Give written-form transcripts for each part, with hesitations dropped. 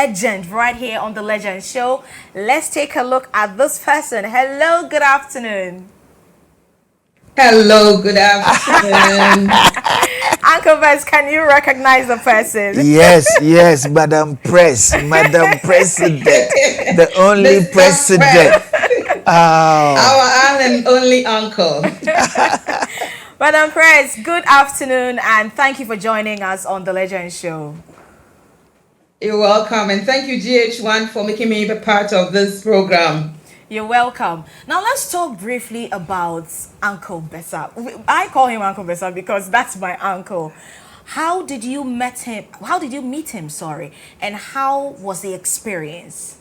legend right here on The Legend Show. Let's take a look at this person. Hello, good afternoon. Hello, good afternoon. Uncle Vess, can you recognize the person? Yes, Madam President, the only Mr. president. Our and only uncle. Madam Press, good afternoon and thank you for joining us on The Legend Show. You're welcome, and thank you, GHOne, for making me a part of this program. You're welcome. Now let's talk briefly about Uncle Besa. I call him Uncle Besa because that's my uncle. How did you meet him? Sorry, and how was the experience?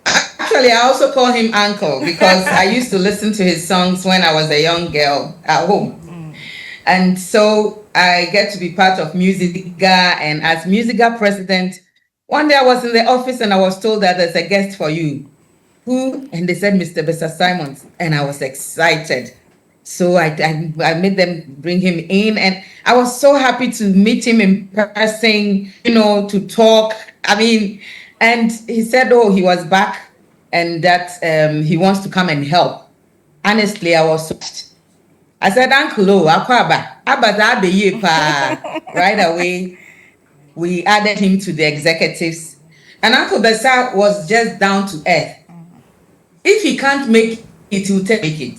Actually, I also call him uncle because I used to listen to his songs when I was a young girl at home. And so I get to be part of MUSIGA, and as MUSIGA president, one day I was in the office and I was told that there's a guest for you. Who? And they said, Mr. Besa Simons, and I was excited. So I made them bring him in, and I was so happy to meet him in person, to talk. And he said, oh, he was back and that he wants to come and help. Honestly, I was so I said, Uncle, right away, we added him to the executives. And Uncle Besa was just down to earth. If he can't make it, he will make it.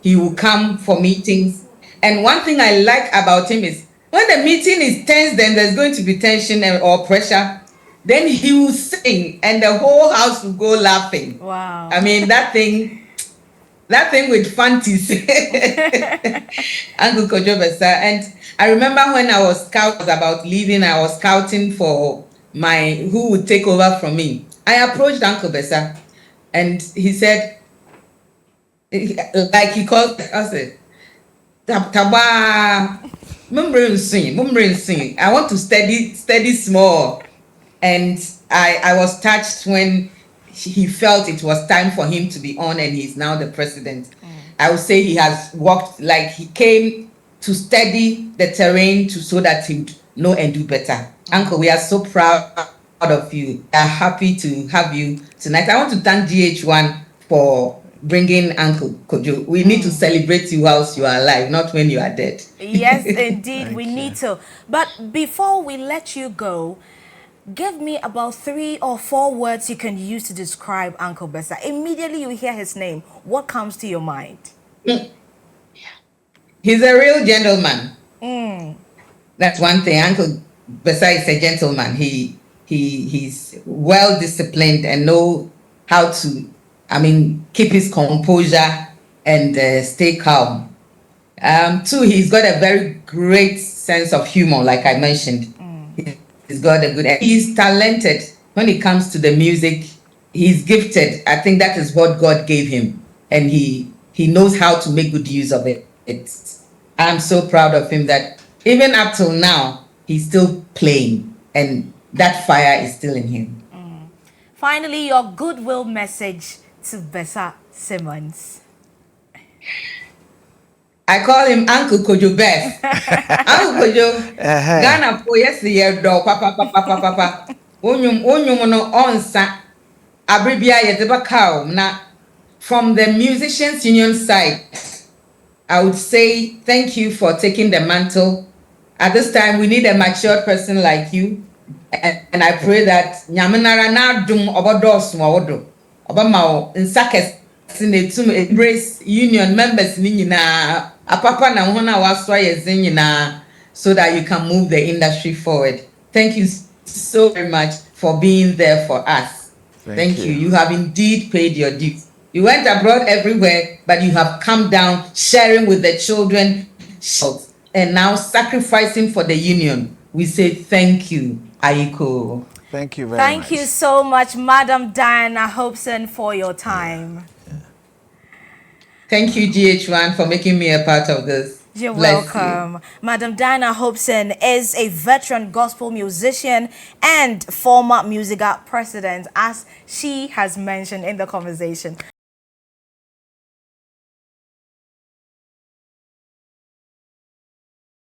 He will come for meetings. And one thing I like about him is when the meeting is tense, then there's going to be tension or pressure. Then he will sing and the whole house will go laughing. Wow. That thing with fancies. Uncle Kojo Besa. And I remember when I was about leaving, I was scouting for who would take over from me. I approached Uncle Besa and he said, like he called us, Taba, Mumrin sing. I want to steady small. And I was touched when he felt it was time for him to be on, and he's now the president. I would say he has walked, like he came to steady the terrain so that he would know and do better. Uncle, we are so proud of you. We are happy to have you tonight. I want to thank GHOne for bringing Uncle Kojo. We need to celebrate you whilst you are alive, not when you are dead. Yes, indeed, we need to. But before we let you go, give me about 3 or 4 words you can use to describe Uncle Besa. Immediately you hear his name, what comes to your mind? He's a real gentleman. That's one thing. Uncle Besa is a gentleman. He's well disciplined and know how to, keep his composure and stay calm. 2, he's got a very great sense of humor, like I mentioned. He's got a good. He's talented when it comes to the music. He's gifted. I think that is what God gave him, and he knows how to make good use of it. I'm so proud of him that even up till now he's still playing, and that fire is still in him. Finally, your goodwill message to Besa Simons. I call him Uncle Kojo Beth. Uncle Kojo, Ghana for yesterday, do papa. Onyum no onsa. Abribia yedeba cow. Na from the musicians union side, I would say thank you for taking the mantle. At this time, we need a matured person like you, and I pray that nyaminara na dum obodos mwawodo obamao nsakes sinetum embrace union members ninyina apapa na hona waswa yezinyina so that you can move the industry forward. Thank you so very much for being there for us. Thank you. You have indeed paid your dues. You went abroad everywhere, but you have come down, sharing with the children, and now sacrificing for the union. We say thank you, Aiko. Thank you very much. Thank you so much, Madam Diana Hopeson, for your time. Thank you, GHOne, for making me a part of this. You're Bless welcome. you. Madam Diana Hopeson is a veteran gospel musician and former MUSIGA president, as she has mentioned in the conversation.